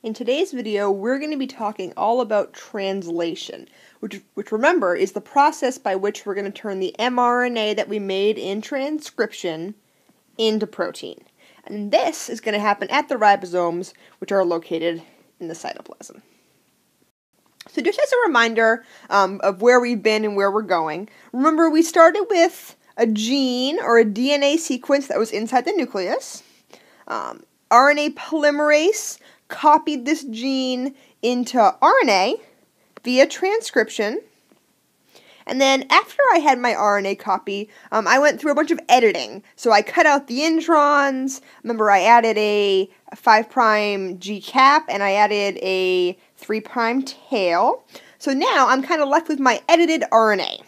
In today's video, we're going to be talking all about translation, which remember is the process by which we're going to turn the mRNA that we made in transcription into protein. And this is going to happen at the ribosomes, which are located in the cytoplasm. So just as a reminder of where we've been and where we're going, remember we started with a gene or a DNA sequence that was inside the nucleus. RNA polymerase copied this gene into RNA via transcription. And then after I had my RNA copy, I went through a bunch of editing. So I cut out the introns. Remember, I added a 5' G cap and I added a 3' tail. So now I'm kind of left with my edited RNA.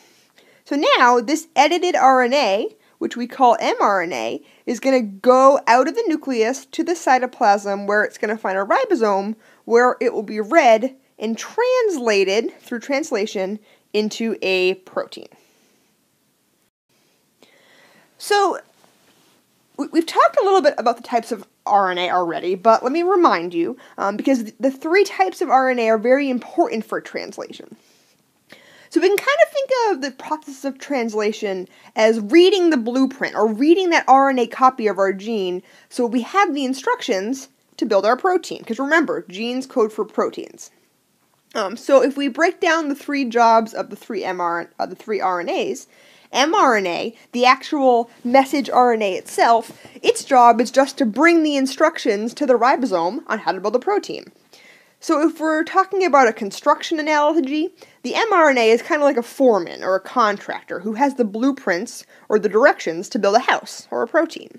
So now this edited RNA, which we call mRNA, is going to go out of the nucleus to the cytoplasm where it's going to find a ribosome where it will be read and translated through translation into a protein. So we've talked a little bit about the types of RNA already, but let me remind you, because the three types of RNA are very important for translation. So we can kind of think of the process of translation as reading the blueprint or reading that RNA copy of our gene so we have the instructions to build our protein. Because remember, genes code for proteins. So if we break down the three jobs of the three RNAs, mRNA, the actual message RNA itself, its job is just to bring the instructions to the ribosome on how to build a protein. So if we're talking about a construction analogy, the mRNA is kind of like a foreman or a contractor who has the blueprints or the directions to build a house or a protein.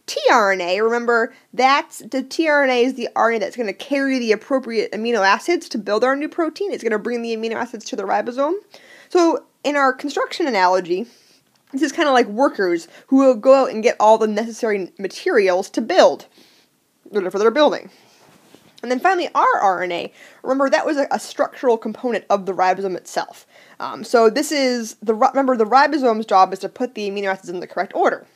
tRNA, remember, the tRNA is the RNA that's going to carry the appropriate amino acids to build our new protein. It's going to bring the amino acids to the ribosome. So in our construction analogy, this is kind of like workers who will go out and get all the necessary materials to build whatever they're building. And then finally, rRNA. Remember, that was a structural component of the ribosome itself. So this is remember, the ribosome's job is to put the amino acids in the correct order.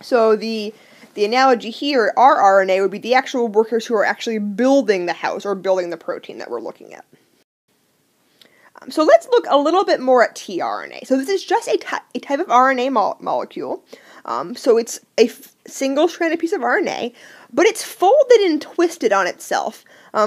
So the analogy here, rRNA, would be the actual workers who are actually building the house or building the protein that we're looking at. So let's look a little bit more at tRNA. So this is just a type of RNA molecule. So it's a single-stranded piece of RNA, but it's folded and twisted on itself.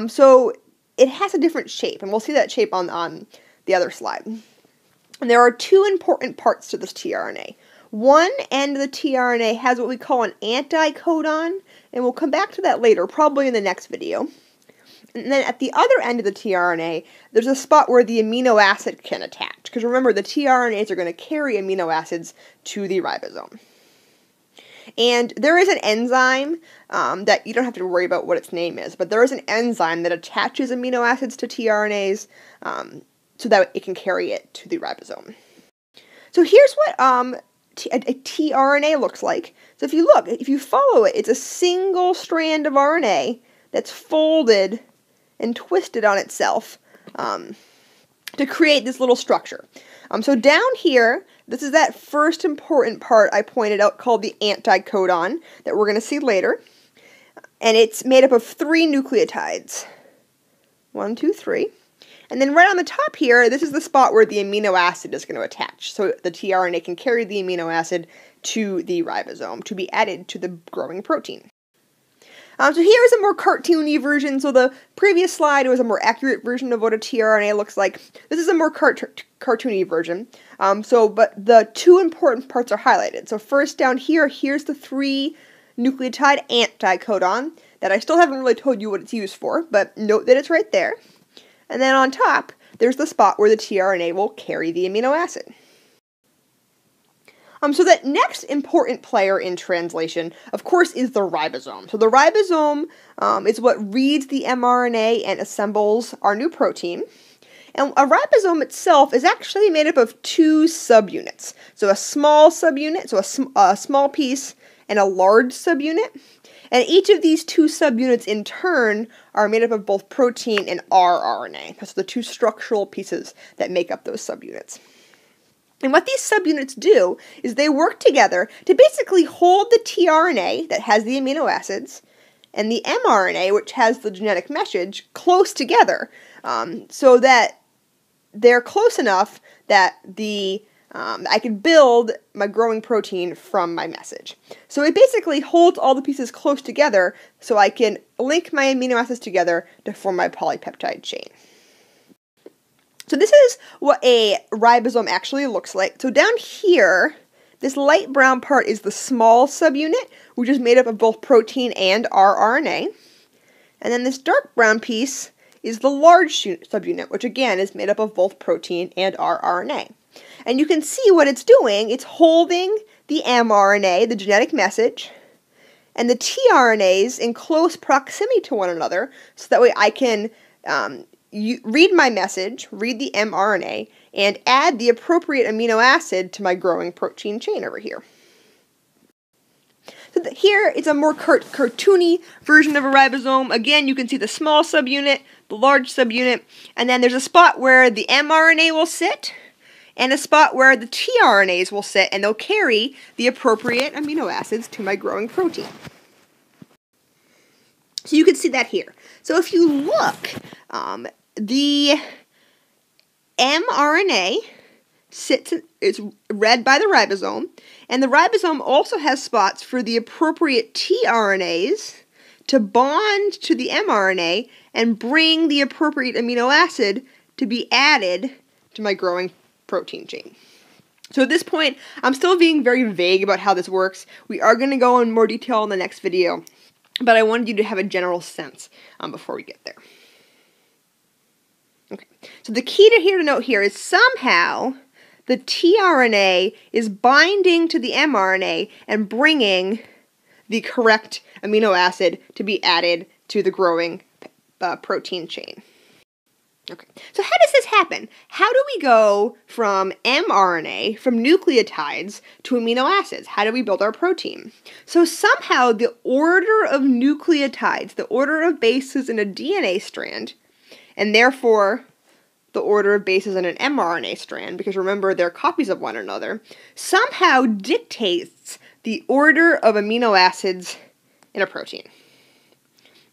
So it has a different shape, and we'll see that shape on the other slide. And there are two important parts to this tRNA. One end of the tRNA has what we call an anticodon, and we'll come back to that later, probably in the next video. And then at the other end of the tRNA, there's a spot where the amino acid can attach. Because remember, the tRNAs are going to carry amino acids to the ribosome. And there is an enzyme that you don't have to worry about what its name is, but there is an enzyme that attaches amino acids to tRNAs so that it can carry it to the ribosome. So here's what a tRNA looks like. So if you follow it, it's a single strand of RNA that's folded and twisted on itself to create this little structure. So down here, this is that first important part I pointed out called the anticodon that we're going to see later. And it's made up of 3 nucleotides. 1, 2, 3. And then right on the top here, this is the spot where the amino acid is going to attach. So the tRNA can carry the amino acid to the ribosome to be added to the growing protein. So here is a more cartoony version. So the previous slide was a more accurate version of what a tRNA looks like. This is a more cartoony version. But the 2 important parts are highlighted. So first down here, here's the 3 nucleotide anticodon that I still haven't really told you what it's used for, but note that it's right there. And then on top, there's the spot where the tRNA will carry the amino acid. So that next important player in translation, of course, is the ribosome. So the ribosome is what reads the mRNA and assembles our new protein. And a ribosome itself is actually made up of 2 subunits. So a small subunit, so a small piece, and a large subunit. And each of these 2 subunits in turn are made up of both protein and rRNA. That's the 2 structural pieces that make up those subunits. And what these subunits do is they work together to basically hold the tRNA that has the amino acids and the mRNA, which has the genetic message, close together, so that they're close enough that I can build my growing protein from my message. So it basically holds all the pieces close together so I can link my amino acids together to form my polypeptide chain. So this is what a ribosome actually looks like. So down here, this light brown part is the small subunit, which is made up of both protein and rRNA. And then this dark brown piece is the large subunit, which again is made up of both protein and rRNA. And you can see what it's doing. It's holding the mRNA, the genetic message, and the tRNAs in close proximity to one another, so that way I can read my message, read the mRNA, and add the appropriate amino acid to my growing protein chain over here. So here it's a more cartoony version of a ribosome. Again, you can see the small subunit, the large subunit, and then there's a spot where the mRNA will sit, and a spot where the tRNAs will sit, and they'll carry the appropriate amino acids to my growing protein. So you can see that here. So if you look, the mRNA is read by the ribosome, and the ribosome also has spots for the appropriate tRNAs to bond to the mRNA and bring the appropriate amino acid to be added to my growing protein chain. So at this point, I'm still being very vague about how this works. We are going to go in more detail in the next video, but I wanted you to have a general sense before we get there. Okay, so the key to note here is somehow the tRNA is binding to the mRNA and bringing the correct amino acid to be added to the growing protein chain. Okay, so how does this happen? How do we go from mRNA, from nucleotides, to amino acids? How do we build our protein? So somehow the order of nucleotides, the order of bases in a DNA strand, and therefore the order of bases in an mRNA strand, because remember they're copies of one another, somehow dictates the order of amino acids in a protein.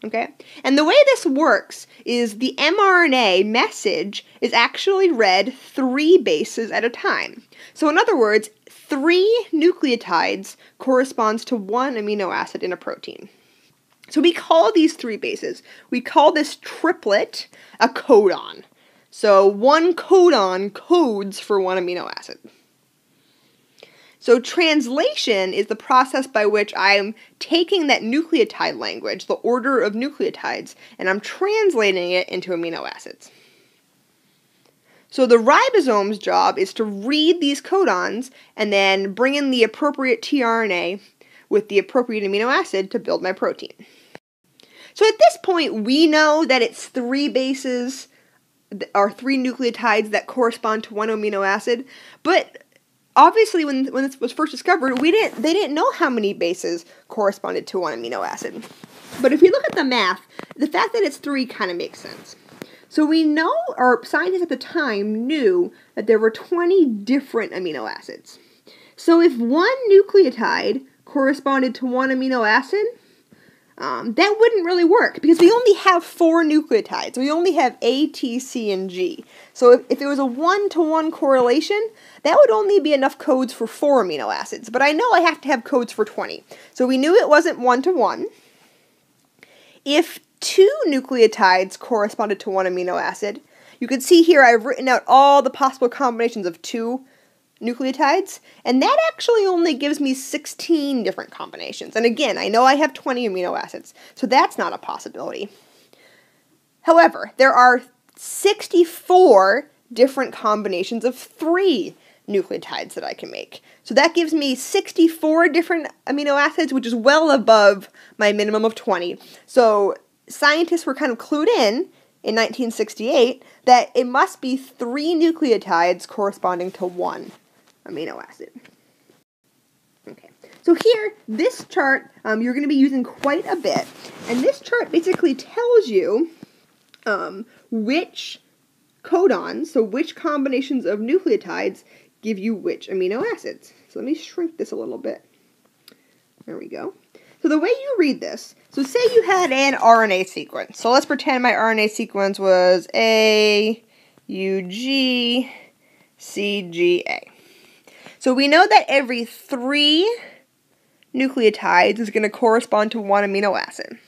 Okay? And the way this works is the mRNA message is actually read 3 bases at a time. So in other words, 3 nucleotides corresponds to 1 amino acid in a protein. So we call these 3 bases, we call this triplet a codon. So 1 codon codes for 1 amino acid. So translation is the process by which I'm taking that nucleotide language, the order of nucleotides, and I'm translating it into amino acids. So the ribosome's job is to read these codons and then bring in the appropriate tRNA with the appropriate amino acid to build my protein. So at this point, we know that it's 3 bases, or 3 nucleotides that correspond to 1 amino acid, but obviously, when this was first discovered, they didn't know how many bases corresponded to 1 amino acid. But if we look at the math, the fact that it's 3 kind of makes sense. So we know, or scientists at the time knew, that there were 20 different amino acids. So if 1 nucleotide corresponded to 1 amino acid, that wouldn't really work, because we only have 4 nucleotides. We only have A, T, C, and G. So if it was a 1-to-1 correlation, that would only be enough codes for 4 amino acids. But I know I have to have codes for 20. So we knew it wasn't 1-to-1. If 2 nucleotides corresponded to 1 amino acid, you can see here I've written out all the possible combinations of 2 nucleotides, and that actually only gives me 16 different combinations. And again, I know I have 20 amino acids, so that's not a possibility. However, there are 64 different combinations of 3 nucleotides that I can make. So that gives me 64 different amino acids, which is well above my minimum of 20. So scientists were kind of clued in 1968, that it must be 3 nucleotides corresponding to 1 amino acid. Okay, so here, this chart, you're going to be using quite a bit, and this chart basically tells you which codons, so which combinations of nucleotides give you which amino acids. So let me shrink this a little bit. There we go. So the way you read this, so say you had an RNA sequence. So let's pretend my RNA sequence was A, U, G, C, G, A. So we know that every 3 nucleotides is going to correspond to 1 amino acid.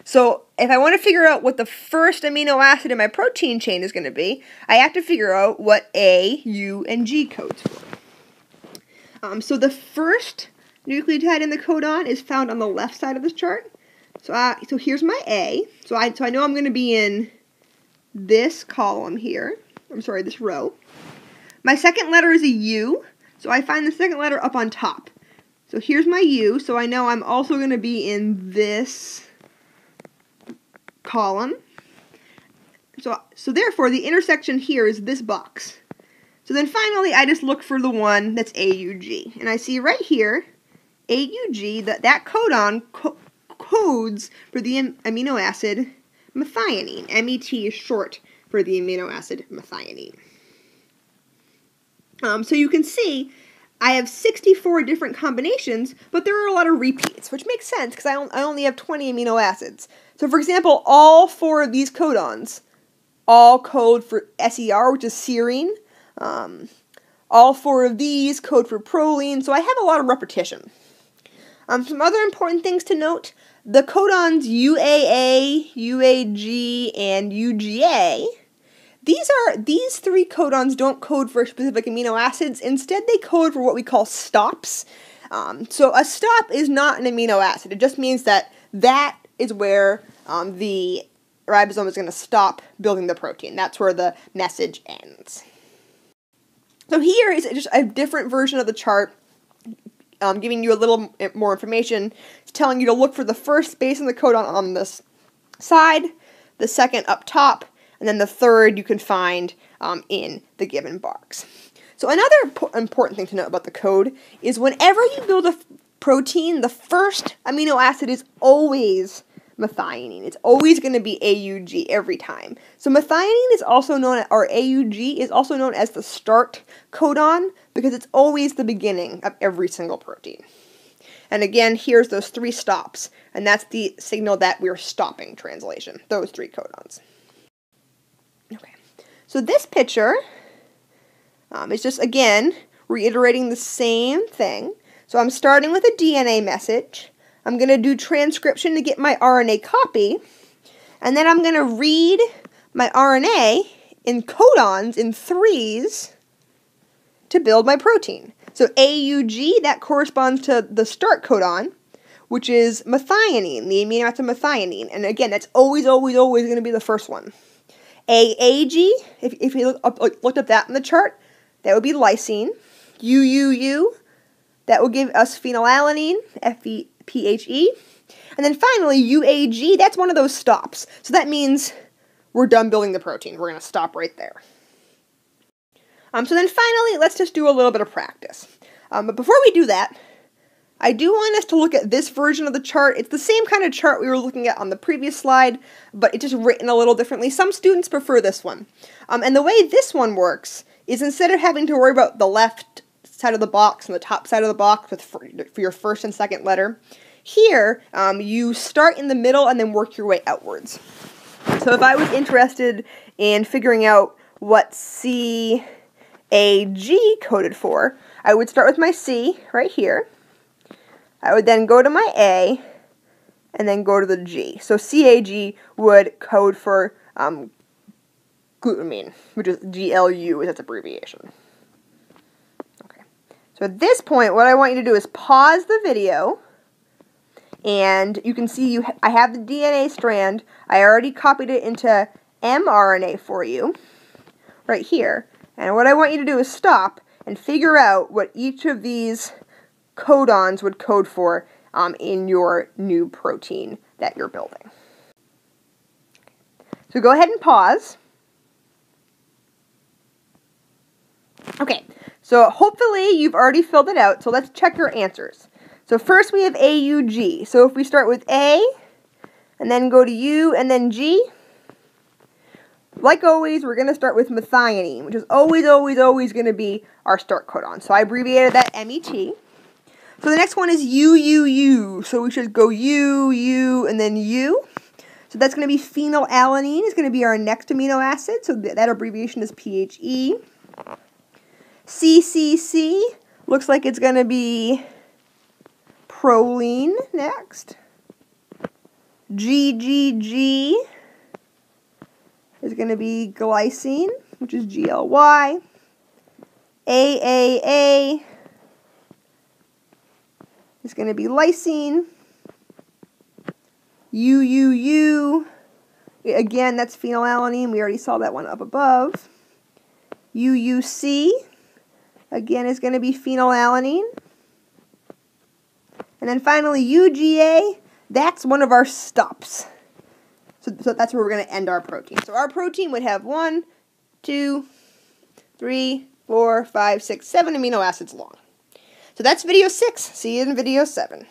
So if I want to figure out what the first amino acid in my protein chain is going to be, I have to figure out what A, U, and G codes for. So the first nucleotide in the codon is found on the left side of this chart. So here's my A. So I know I'm going to be in this column here. This row. My second letter is a U. So I find the second letter up on top. So here's my U. So I know I'm also going to be in this column. So therefore, the intersection here is this box. So then finally, I just look for the one that's AUG. And I see right here, AUG, that codon codes for the amino acid methionine. MET is short for the amino acid methionine. So you can see I have 64 different combinations, but there are a lot of repeats, which makes sense because I only have 20 amino acids. So for example, all 4 of these codons all code for SER, which is serine. All 4 of these code for proline, so I have a lot of repetition. Some other important things to note, the codons UAA, UAG, and UGA, these 3 codons don't code for specific amino acids. Instead, they code for what we call stops. So a stop is not an amino acid. It just means that is where the ribosome is going to stop building the protein. That's where the message ends. So here is just a different version of the chart, giving you a little more information. It's telling you to look for the first base in the codon on this side, the second up top, and then the third you can find in the given box. So another important thing to note about the code is whenever you build a protein, the first amino acid is always methionine. It's always going to be AUG every time. So methionine is also known, or AUG is also known as the start codon because it's always the beginning of every single protein. And again, here's those 3 stops, and that's the signal that we're stopping translation, those 3 codons. Okay, so this picture is just, again, reiterating the same thing. So I'm starting with a DNA message. I'm going to do transcription to get my RNA copy, and then I'm going to read my RNA in codons in 3s to build my protein. So AUG, that corresponds to the start codon, which is methionine, the amino acid methionine. And again, that's always going to be the first one. AAG, if you looked up that in the chart, that would be lysine. UUU, that will give us phenylalanine, PHE. And then finally, UAG, that's one of those stops. So that means we're done building the protein. We're going to stop right there. So then finally, let's just do a little bit of practice. But before we do that, I do want us to look at this version of the chart. It's the same kind of chart we were looking at on the previous slide, but it's just written a little differently. Some students prefer this one. And the way this one works is instead of having to worry about the left side of the box and the top side of the box for your first and second letter, here you start in the middle and then work your way outwards. So if I was interested in figuring out what CAG coded for, I would start with my C right here. I would then go to my A and then go to the G. So CAG would code for glutamine, which is GLU is its abbreviation. Okay. So at this point, what I want you to do is pause the video, and you can see I have the DNA strand. I already copied it into mRNA for you, right here. And what I want you to do is stop and figure out what each of these codons would code for in your new protein that you're building. So go ahead and pause. Okay, so hopefully you've already filled it out, so let's check your answers. So first we have AUG. So if we start with A, and then go to U, and then G, like always, we're going to start with methionine, which is always going to be our start codon. So I abbreviated that MET. So the next one is U. So we should go U, and then U. So that's going to be phenylalanine is going to be our next amino acid. So that abbreviation is PHE. CCC looks like it's going to be proline next. GGG is going to be glycine, which is GLY. AAA is going to be lysine. UUU, again, that's phenylalanine. We already saw that one up above. UUC, again, is going to be phenylalanine. And then finally, UGA, that's one of our stops. So that's where we're going to end our protein. So our protein would have 1, 2, 3, 4, 5, 6, 7 amino acids long. So that's video 6. See you in video 7.